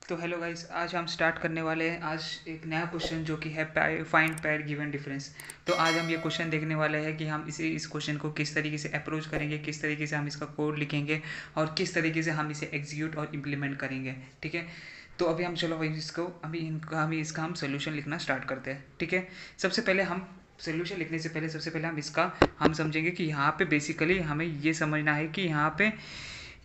तो hello guys, आज हम स्टार्ट करने वाले हैं आज एक नया क्वेश्चन जो कि है फाइंड पेयर गिवन डिफरेंस। तो आज हम ये क्वेश्चन देखने वाले हैं कि हम इस क्वेश्चन को किस तरीके से अप्रोच करेंगे, किस तरीके से हम इसका कोड लिखेंगे और किस तरीके से हम इसे एग्जीक्यूट और इम्प्लीमेंट करेंगे। ठीक है, तो अभी हम चलो भाई इसको इसका हम सोल्यूशन लिखना स्टार्ट करते हैं। ठीक है, सबसे पहले हम सोल्यूशन लिखने से पहले सबसे पहले हम समझेंगे कि यहाँ पे बेसिकली हमें ये समझना है कि यहाँ पे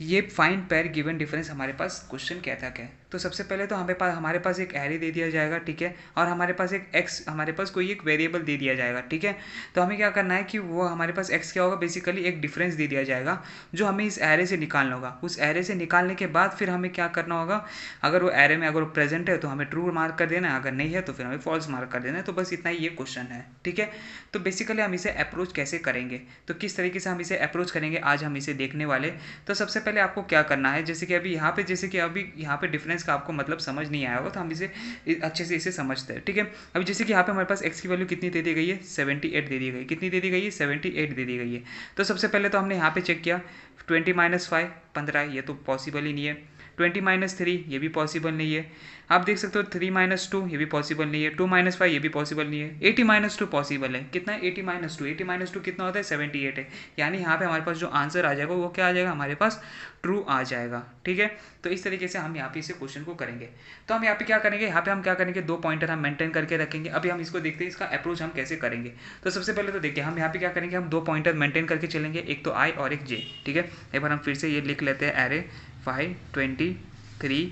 ये फाइंड पेयर गिवन डिफरेंस हमारे पास क्वेश्चन क्या था क्या है। तो सबसे पहले तो हमारे पास एक एरे दे दिया जाएगा। ठीक है, और हमारे पास एक एक्स, हमारे पास कोई एक वेरिएबल दे दिया जाएगा। ठीक है, तो हमें क्या करना है कि वो हमारे पास एक्स क्या होगा, बेसिकली एक डिफरेंस दे दिया जाएगा जो हमें इस एरे से निकालना होगा। उस एरे से निकालने के बाद फिर हमें क्या करना होगा, अगर वो एरे में अगर वो प्रेजेंट है तो हमें ट्रू मार्क कर देना है, अगर नहीं है तो फिर हमें फॉल्स मार्क कर देना है। तो बस इतना ही ये क्वेश्चन है। ठीक है, तो बेसिकली हम इसे अप्रोच कैसे करेंगे, तो किस तरीके से हम इसे अप्रोच करेंगे आज हम इसे देखने वाले। तो सबसे पहले आपको क्या करना है, जैसे कि अभी यहाँ पे डिफरेंस का आपको मतलब समझ नहीं आया होगा, तो हम इसे अच्छे से इसे समझते हैं। ठीक है, अभी जैसे कि यहाँ पे हमारे पास एक्स की वैल्यू कितनी दे दी गई है, 78 दे दी गई। कितनी दे दी गई है, 78 दे दी गई है। तो सबसे पहले तो हमने यहाँ पे चेक किया 20 - 5 15, ये तो पॉसिबल ही नहीं है। 20 - 3 ये भी पॉसिबल नहीं है। आप देख सकते हो 3 - 2 ये भी पॉसिबल नहीं है। 2 - 5 ये भी पॉसिबल नहीं है। 80 - 2 पॉसिबल है। कितना है, 80 - 2 कितना होता है, 78 है। यानी यहाँ पे हमारे पास जो आंसर आ जाएगा वो क्या आ जाएगा, हमारे पास ट्रू आ जाएगा। ठीक है, तो इस तरीके से हम यहाँ पे इसे क्वेश्चन को करेंगे। तो हम यहाँ पे क्या करेंगे, यहाँ पे हम क्या करेंगे, दो पॉइंटर हम मेंटेन करके रखेंगे। अभी हम इसको देखते हैं इसका अप्रोच हम कैसे करेंगे। तो सबसे पहले तो देखिए हम यहाँ पे क्या करेंगे, हम दो पॉइंटर मेंटेन करके चलेंगे, एक तो आई और एक जे। ठीक है, एक बार हम फिर से ये लिख लेते हैं, एरे 5 20 3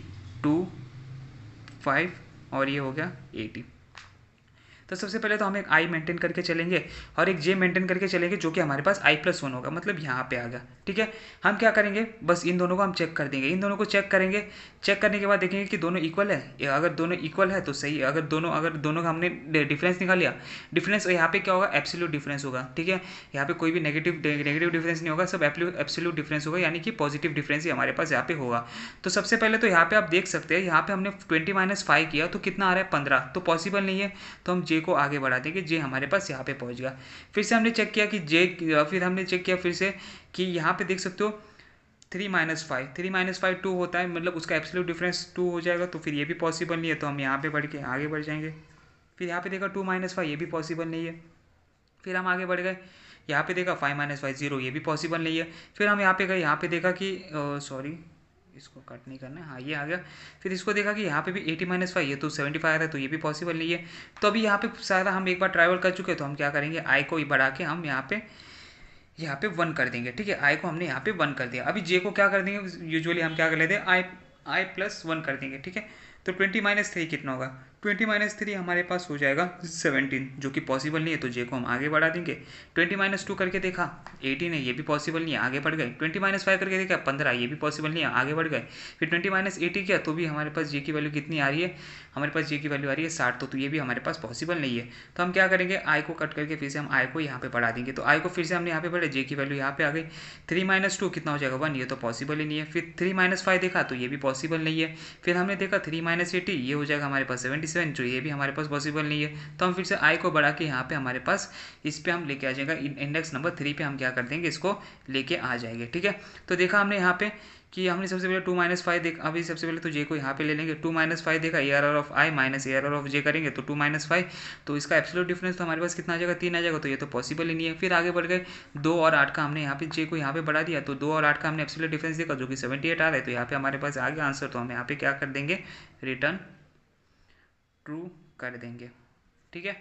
2 5 और ये हो गया 80। तो सबसे पहले तो हम एक आई मेंटेन करके चलेंगे और एक जे मेंटेन करके चलेंगे, जो कि हमारे पास i+1 होगा, मतलब यहाँ पे आ गया। ठीक है, हम क्या करेंगे, बस इन दोनों को हम चेक कर देंगे। इन दोनों को चेक करेंगे, चेक करने के बाद देखेंगे कि दोनों इक्वल है। अगर दोनों इक्वल है तो सही है। अगर दोनों का हमने डिफरेंस निकाल लिया, डिफरेंस यहाँ पे क्या होगा, एब्सोल्यूट डिफरेंस होगा। ठीक है, यहाँ पे कोई भी नेगेटिव डिफरेंस नहीं होगा, सब एब्सोल्यूट डिफरेंस होगा, यानी कि पॉजिटिव डिफरेंस ही हमारे पास यहाँ पे होगा। तो सबसे पहले तो यहाँ पे आप देख सकते हैं, यहाँ पे हमने 20 - 5 किया तो कितना आ रहा है, 15, तो पॉसिबल नहीं है। तो हम जे को आगे बढ़ा देंगे, जे हमारे पास यहाँ पे पहुँच गया। फिर से हमने चेक किया कि फिर हमने चेक किया फिर से कि यहाँ पे देख सकते हो 3 - 5 2 होता है, मतलब उसका एब्सोल्यूट डिफरेंस 2 हो जाएगा। तो फिर ये भी पॉसिबल नहीं है, तो हम यहाँ पे बढ़ के आगे बढ़ जाएंगे। फिर यहाँ पे देखा 2 - 5 ये भी पॉसिबल नहीं है। फिर हम आगे बढ़ गए, यहाँ पे देखा 5 - 5 0, ये भी पॉसिबल नहीं है। फिर हम यहाँ पे गए, यहाँ पे देखा कि सॉरी इसको कट नहीं करना है, हाँ ये आ गया। फिर इसको देखा कि यहाँ पे भी 80 - 5 ये तो 75 आ रहा है, तो ये भी पॉसिबल नहीं है। तो अभी यहाँ पे सारा हम एक बार ट्रैवल कर चुके हैं, तो हम क्या करेंगे, आई को बढ़ा के हम यहाँ पे 1 कर देंगे। ठीक है, आई को हमने यहाँ पे 1 कर दिया। अभी जे को क्या कर देंगे, यूजुअली हम क्या कर लेते हैं, I+1 कर देंगे। ठीक है, तो 20 - 3 कितना होगा, 20 - 3 हमारे पास हो जाएगा 17, जो कि पॉसिबल नहीं है, तो जे को हम आगे बढ़ा देंगे। 20 - 2 करके देखा 18 है, ये भी पॉसिबल नहीं है, आगे बढ़ गए। 20 - 5 करके देखा 15, ये भी पॉसिबल नहीं है, आगे बढ़ गए। फिर 20 - 80 किया तो भी हमारे पास जे की वैल्यू कितनी आ रही है, हमारे पास जे की वैल्यू आ रही है 60, तो ये भी हमारे पास पॉसिबल नहीं है। तो हम क्या करेंगे, आई को कट करके फिर से हम आई को यहाँ पे बढ़ा देंगे। तो आई को फिर से हमने यहाँ पे बढ़े, जे की वैल्यू यहाँ पे आ गई। 3 - 2 कितना हो जाएगा, 1, ये तो पॉसिबल ही नहीं है। फिर 3 - 5 देखा तो ये भी पॉसिबल नहीं है। फिर हमने देखा 3 - 80 ये हो जाएगा हमारे पास 77, जो ये भी हमारे पास पॉसिबल नहीं है। तो हम फिर से आई को बढ़ा के यहाँ पे हमारे पास इस पे हम लेके आ जाएगा, इंडेक्स नंबर 3 पे हम क्या कर देंगे, इसको लेके आ जाएंगे। ठीक है, तो देखा हमने यहाँ पे कि हमने सबसे पहले 2 - 5 देखा। अभी सबसे पहले तो जे को यहाँ पे ले लेंगे, 2 - 5 देखा, ARR of I minus ARR of j करेंगे तो 2 - 5, तो इसका एब्सोल्यूट डिफरेंस तो हमारे पास कितना आ जाएगा, 3 आ जाएगा, तो ये तो पॉसिबल ही नहीं है। फिर आगे बढ़ गए, 2 और 8 का हमने यहाँ पे जे को यहाँ पे बढ़ा दिया, तो 2 और 8 का हमने एब्सोल्यूट डिफरेंस देखा जो कि 78 आ रहा है, तो यहाँ पे हमारे पास आ गया आंसर। तो हम यहाँ पे क्या कर देंगे, रिटर्न ट्रू कर देंगे। ठीक है,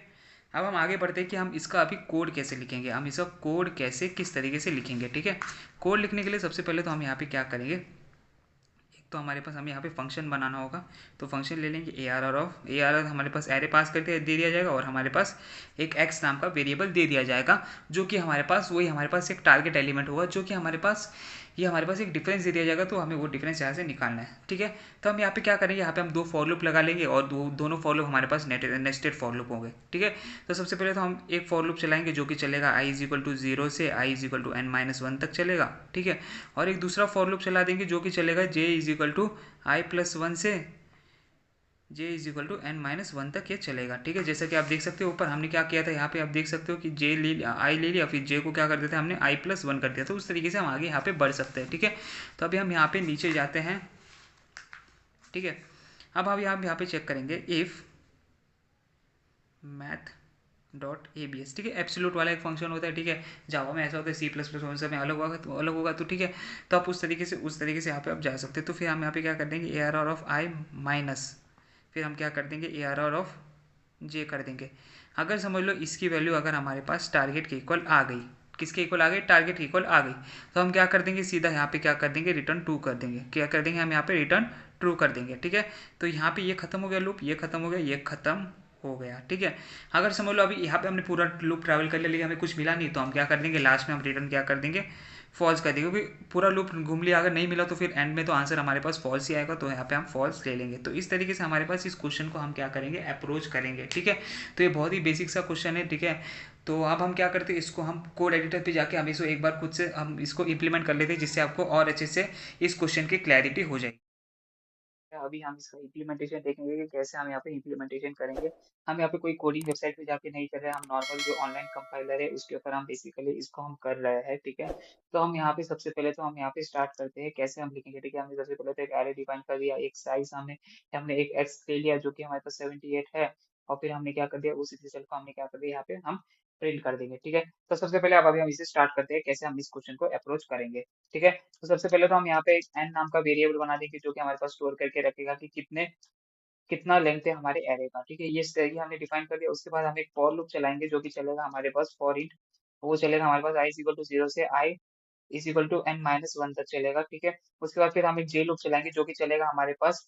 अब हम आगे बढ़ते हैं कि हम इसका अभी कोड कैसे लिखेंगे, हम इसका कोड कैसे किस तरीके से लिखेंगे। ठीक है, कोड लिखने के लिए सबसे पहले तो हम यहाँ पे क्या करेंगे, एक तो हमारे पास हमें यहाँ पे फंक्शन बनाना होगा। तो फंक्शन ले लेंगे, ARR हमारे पास एरे पास करके दे दिया जाएगा, और हमारे पास एक एक्स नाम का वेरिएबल दे दिया जाएगा, जो कि हमारे पास एक टारगेट एलिमेंट होगा, जो कि हमारे पास एक डिफरेंस दे दिया जाएगा। तो हमें वो डिफरेंस यहाँ से निकालना है। ठीक है, तो हम यहाँ पे क्या करेंगे, यहाँ पे हम दो फॉर लूप लगा लेंगे, और दोनों फॉर लूप हमारे पास नेस्टेड फॉर लूप होंगे। ठीक है, तो सबसे पहले तो हम एक फॉर लूप चलाएंगे, जो कि चलेगा i=0 से i=n-1 तक चलेगा। ठीक है, और एक दूसरा फॉर लूप चला देंगे, जो कि चलेगा j=i+1 से j=n-1 तक ये चलेगा। ठीक है, जैसा कि आप देख सकते हो ऊपर हमने क्या किया था, यहाँ पे आप देख सकते हो कि आई ले लिया, फिर जे को क्या कर देते हैं, हमने i+1 कर दिया। तो उस तरीके से हम आगे यहाँ पे बढ़ सकते हैं। ठीक है, तो अभी हम यहाँ पे नीचे जाते हैं। ठीक है, अब हम यहाँ पे चेक करेंगे if math dot A B S, ठीक है। एब्सोल्यूट वाला एक फंक्शन होता है, ठीक है। जावा में ऐसा होता है, सी प्लस प्लस में अलग होगा तो ठीक है। तो आप उस तरीके से यहाँ पे आप जा सकते हैं। तो फिर हम यहाँ पे क्या कर देंगे, A R R of I minus, फिर हम क्या कर देंगे, A R R of J कर देंगे। अगर समझ लो इसकी वैल्यू अगर हमारे पास टारगेट के इक्वल आ गई, किसके इक्वल आ गई, टारगेट के इक्वल आ गई, तो हम क्या कर देंगे, सीधा यहाँ पे क्या कर देंगे, रिटर्न ट्रू कर देंगे। क्या कर देंगे हम यहाँ पे, रिटर्न ट्रू कर देंगे, ठीक है। तो यहाँ पे ये खत्म हो गया लूप, ये खत्म हो गया, ये खत्म हो गया, ठीक है। अगर समझ लो अभी यहाँ पे हमने पूरा लूप ट्रैवल कर लिया लेकिन हमें कुछ मिला नहीं, तो हम क्या कर देंगे, लास्ट में हम रिटर्न क्या कर देंगे, फॉल्स कर देंगे, क्योंकि पूरा लूप घूम लिया, अगर नहीं मिला तो फिर एंड में तो आंसर हमारे पास फॉल्स ही आएगा, तो यहाँ पे हम फॉल्स ले लेंगे। तो इस तरीके से हमारे पास इस क्वेश्चन को हम क्या करेंगे, अप्रोच करेंगे, ठीक है। तो ये बहुत ही बेसिक सा क्वेश्चन है, ठीक है। तो अब हम क्या करते हैं, इसको हम कोड एडिटर पे जाके हम इसको एक बार खुद से हम इसको इम्प्लीमेंट कर लेते हैं, जिससे आपको और अच्छे से इस क्वेश्चन की क्लैरिटी हो जाएगी। अभी हम इसका इम्प्लीमेंटेशन देखेंगे कि कैसे हम यहाँ पे इम्प्लीमेंटेशन करेंगे। हम यहाँ पे कोई कोडिंग वेबसाइट पे जाके नहीं कर रहे हैं, हम नॉर्मल जो ऑनलाइन कंपाइलर है उसके ऊपर हम बेसिकली इसको हम कर रहे हैं, ठीक है। तो हम यहाँ पे सबसे पहले तो हम यहाँ पे स्टार्ट करते हैं कैसे हम लिखेंगे, ठीक है। हमने सबसे पहले तो एक एरे डिफाइन कर दिया, एक साइज हमने एक एक्स ले लिया जो कि हमारे पास 78 है, और फिर हमने क्या कर दिया, उस रिजल्ट को हमने क्या कर दिया, यहाँ पे हम प्रिंट कर देंगे, ठीक है। तो सबसे पहले अब अभी हम इसे स्टार्ट करते हैं कैसे हम इस क्वेश्चन को अप्रोच करेंगे, ठीक है। तो सबसे पहले तो हम यहाँ पे एक एन नाम का वेरिएबल बना देंगे जो कि हमारे पास स्टोर करके रखेगा कि कितना लेंथ है हमारे एरे का, ठीक है। ये हमने डिफाइन कर दिया। उसके बाद हम एक फॉर लूप चलाएंगे जो कि चलेगा हमारे पास फॉर इंट, वो चलेगा हमारे पास आई इज इक्वल टू 0 से i is equal to n minus 1 तक चलेगा, ठीक है। उसके बाद फिर हम एक जे लूप चलाएंगे जो कि चलेगा हमारे पास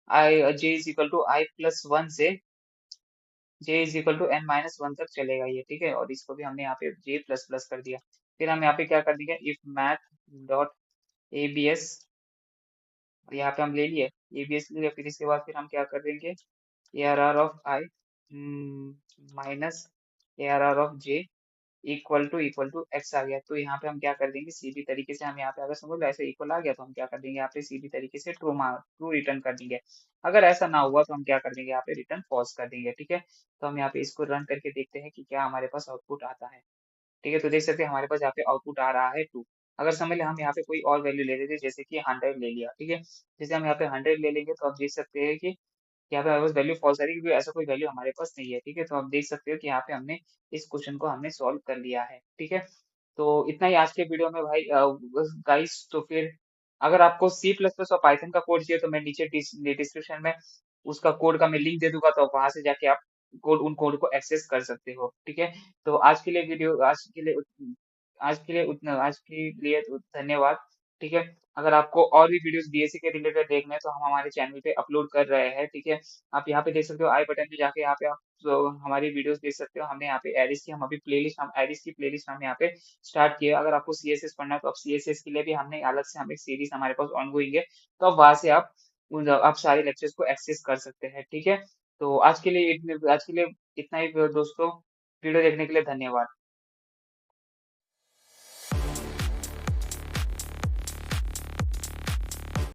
i j is equal to i plus 1 से j is equal to n minus 1 तक चलेगा ये, ठीक है। और इसको भी हमने यहाँ पे जे प्लस प्लस कर दिया। फिर हम यहाँ पे क्या कर देंगे, if math dot A B S, यहाँ पे हम ले लिए एबीएस ले लिया। फिर इसके बाद फिर हम क्या कर देंगे, A R R of I minus A R R of j equal to x आ गया। तो यहाँ पे हम क्या कर देंगे, सीधी तरीके से हम यहाँ पे अगर समझ लो ऐसे इक्वल आ गया तो हम क्या कर देंगे, यहाँ पे सीधी तरीके से ट्रू रिटर्न कर देंगे। अगर ऐसा ना हुआ तो हम क्या कर देंगे, यहाँ पे रिटर्न फॉल्स कर देंगे, ठीक है। तो हम यहाँ पे इसको रन करके देखते हैं कि क्या हमारे पास आउटपुट आता है, ठीक है। तो देख सकते हैं हमारे पास यहाँ पे आउटपुट आ रहा है 2। अगर समझ ले हम यहाँ पे कोई और वैल्यू ले लेते जैसे कि 100 ले लिया, ठीक है। जैसे हम यहाँ पे 100 ले लेंगे तो आप देख सकते हैं कि यहाँ पे हमारे पास वैल्यू फॉल्स आ रही है क्योंकि ऐसा कोई वैल्यू हमारे पास नहीं है, ठीक है। तो आप देख सकते हो कि यहाँ पे हमने इस क्वेश्चन को हमने सॉल्व कर लिया है, ठीक है। तो इतना ही आज के वीडियो में भाई गाइस। तो फिर अगर आपको सी प्लस प्लस और पाइथन का कोड चाहिए तो मैं नीचे डिस्क्रिप्शन में उसका कोड का मैं लिंक दे दूंगा, तो वहां से जाके आप उन कोड को एक्सेस कर सकते हो, ठीक है। तो आज के लिए तो धन्यवाद, ठीक है। अगर आपको और भी वीडियोस डीएससी के रिलेटेड देखने हैं तो हम हमारे चैनल पे अपलोड कर रहे हैं, ठीक है। आप यहाँ पे देख सकते हो आई बटन पे जाके यहाँ पे आप हमारी वीडियोस देख सकते हो। हमने यहाँ पे एरिस की प्लेलिस्ट हम यहाँ पे स्टार्ट किया। अगर आपको सीएसएस पढ़ना है तो आप सीएसएस के लिए भी हमने अलग से हम एक सीरीज हमारे पास ऑनगोइंग है, तो आप वहां से आप सारे लेक्चर्स को एक्सेस कर सकते हैं, ठीक है। तो आज के लिए इतना ही दोस्तों। वीडियो देखने के लिए धन्यवाद।